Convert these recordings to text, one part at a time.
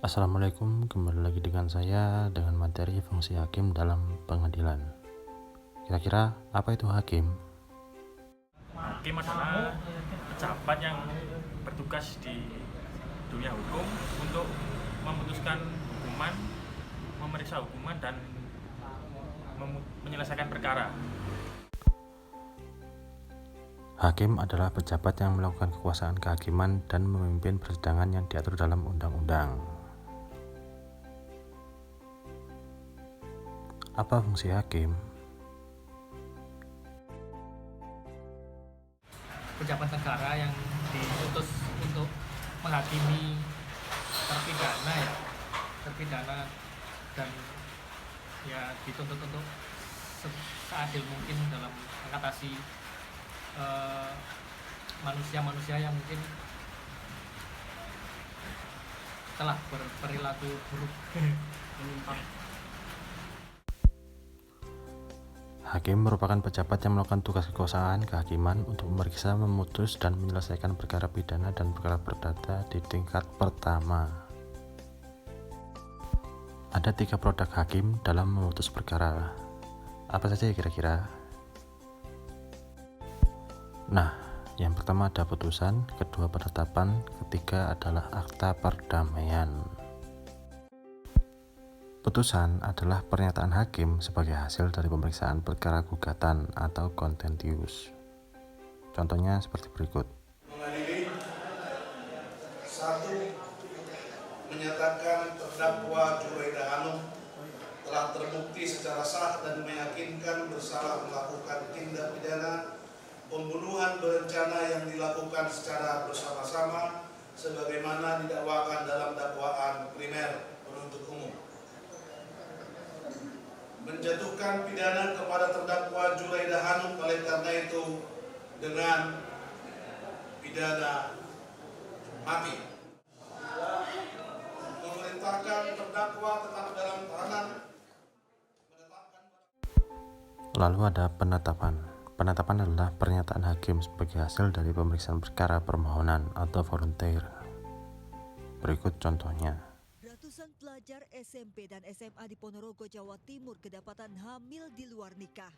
Assalamualaikum, kembali lagi dengan saya dengan materi fungsi hakim dalam pengadilan. Kira-kira apa itu hakim? Hakim adalah pejabat yang bertugas di dunia hukum untuk memutuskan hukuman, memeriksa hukuman, dan menyelesaikan perkara. Hakim adalah pejabat yang melakukan kekuasaan kehakiman dan memimpin persidangan yang diatur dalam undang-undang. Apa fungsi hakim? Pejabat negara yang diutus untuk menghakimi terpidana dan ya dituntut untuk seadil mungkin dalam mengatasi manusia-manusia yang mungkin telah berperilaku buruk. Hakim merupakan pejabat yang melakukan tugas kekuasaan kehakiman untuk memeriksa, memutus, dan menyelesaikan perkara pidana dan perkara perdata di tingkat pertama. Ada 3 produk hakim dalam memutus perkara. Apa saja ya kira-kira? Nah, yang pertama ada putusan, kedua penetapan, ketiga adalah akta perdamaian. Putusan adalah pernyataan hakim sebagai hasil dari pemeriksaan perkara gugatan atau contentious. Contohnya seperti berikut. Mengadili 1. Menyatakan terdakwa Juraida Hanum telah terbukti secara sah dan meyakinkan bersalah melakukan tindak pidana pembunuhan berencana yang dilakukan secara bersama-sama sebagaimana didakwakan dalam dakwaan primer penuntut umum. Menjatuhkan pidana kepada terdakwa Juraida Hanum oleh karena itu dengan pidana mati. Memerintahkan terdakwa tetap dalam tahanan. Lalu ada penetapan. Penetapan adalah pernyataan hakim sebagai hasil dari pemeriksaan perkara permohonan atau volunteer. Berikut contohnya. Ratusan pelajar SMP dan SMA di Ponorogo, Jawa Timur kedapatan hamil di luar nikah.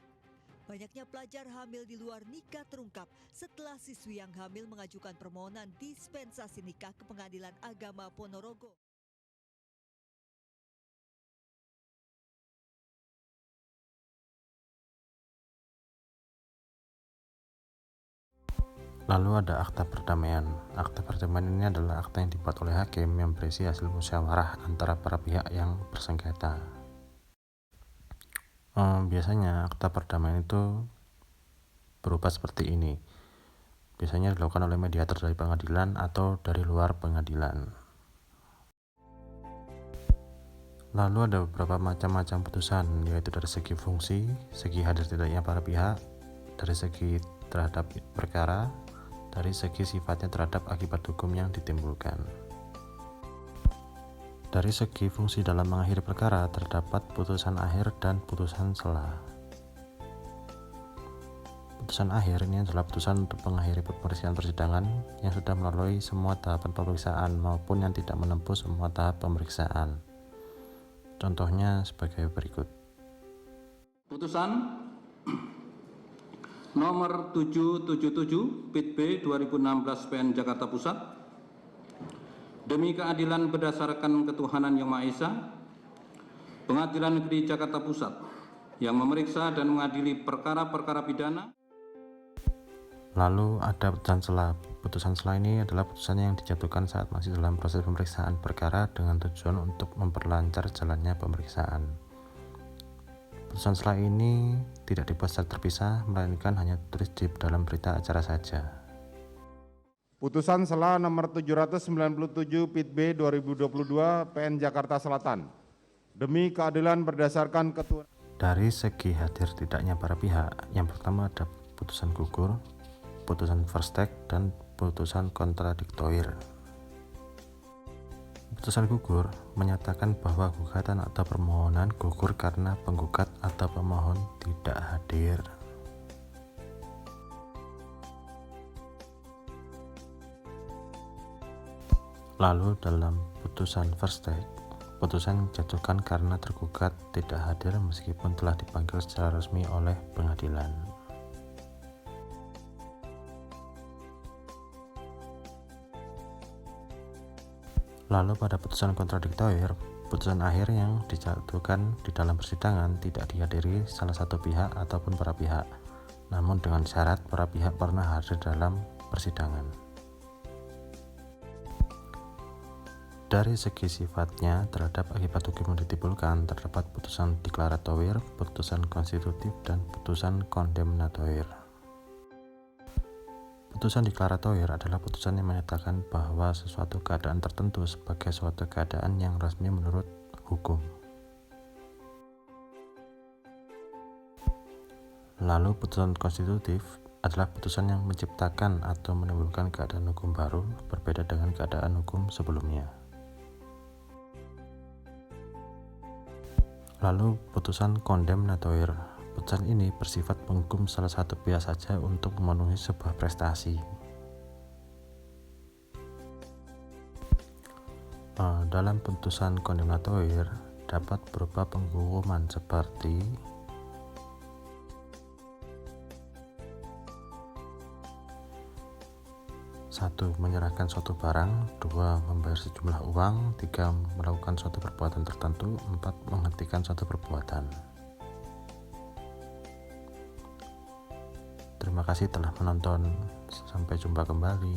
Banyaknya pelajar hamil di luar nikah terungkap setelah siswi yang hamil mengajukan permohonan dispensasi nikah ke Pengadilan Agama Ponorogo. Lalu ada akta perdamaian. Akta perdamaian ini adalah akta yang dibuat oleh hakim yang berisi hasil musyawarah antara para pihak yang bersengketa. Biasanya akta perdamaian itu berupa seperti ini. Biasanya dilakukan oleh mediator dari pengadilan atau dari luar pengadilan. Lalu ada beberapa macam-macam putusan, yaitu dari segi fungsi, segi hadir tidaknya para pihak, dari segi terhadap perkara, dari segi sifatnya terhadap akibat hukum yang ditimbulkan. Dari segi fungsi dalam mengakhiri perkara, terdapat putusan akhir dan putusan sela. Putusan akhir ini adalah putusan untuk mengakhiri pemeriksaan persidangan yang sudah melalui semua tahapan pemeriksaan maupun yang tidak menempuh semua tahap pemeriksaan. Contohnya sebagai berikut. Putusan nomor 777 PIT B 2016 PN Jakarta Pusat demi keadilan berdasarkan ketuhanan Yang Maha Esa, Pengadilan Negeri Jakarta Pusat yang memeriksa dan mengadili perkara-perkara pidana. Lalu ada putusan sela. Putusan sela ini adalah putusan yang dijatuhkan saat masih dalam proses pemeriksaan perkara dengan tujuan untuk memperlancar jalannya pemeriksaan. Putusan sela ini tidak dibuat secara terpisah, melainkan hanya tertulis di dalam berita acara saja. Putusan sela nomor 797 PIT B 2022 PN Jakarta Selatan demi keadilan berdasarkan ketuhanan. Dari segi hadir tidaknya para pihak, yang pertama ada putusan gugur, putusan verstek, dan putusan kontradiktoir. Putusan gugur menyatakan bahwa gugatan atau permohonan gugur karena penggugat atau pemohon tidak hadir. Lalu dalam putusan first take, putusan dijatuhkan karena tergugat tidak hadir meskipun telah dipanggil secara resmi oleh pengadilan. Lalu pada putusan kontradiktor, putusan akhir yang dijatuhkan di dalam persidangan tidak dihadiri salah satu pihak ataupun para pihak, namun dengan syarat para pihak pernah hadir dalam persidangan. Dari segi sifatnya terhadap akibat hukum yang ditimbulkan, terdapat putusan deklaratoir, putusan konstitutif, dan putusan kondemnatoir. Putusan deklaratoir adalah putusan yang menyatakan bahwa sesuatu keadaan tertentu sebagai suatu keadaan yang resmi menurut hukum. Lalu putusan konstitutif adalah putusan yang menciptakan atau menimbulkan keadaan hukum baru berbeda dengan keadaan hukum sebelumnya. Lalu putusan kondemnatoir, putusan ini bersifat menghukum salah satu pihak saja untuk memenuhi sebuah prestasi. Dalam putusan kondemnatoir dapat berupa penghukuman seperti 1. Menyerahkan suatu barang. 2. Membayar sejumlah uang. 3. Melakukan suatu perbuatan tertentu. 4. Menghentikan suatu perbuatan. Terima kasih telah menonton. Sampai jumpa kembali.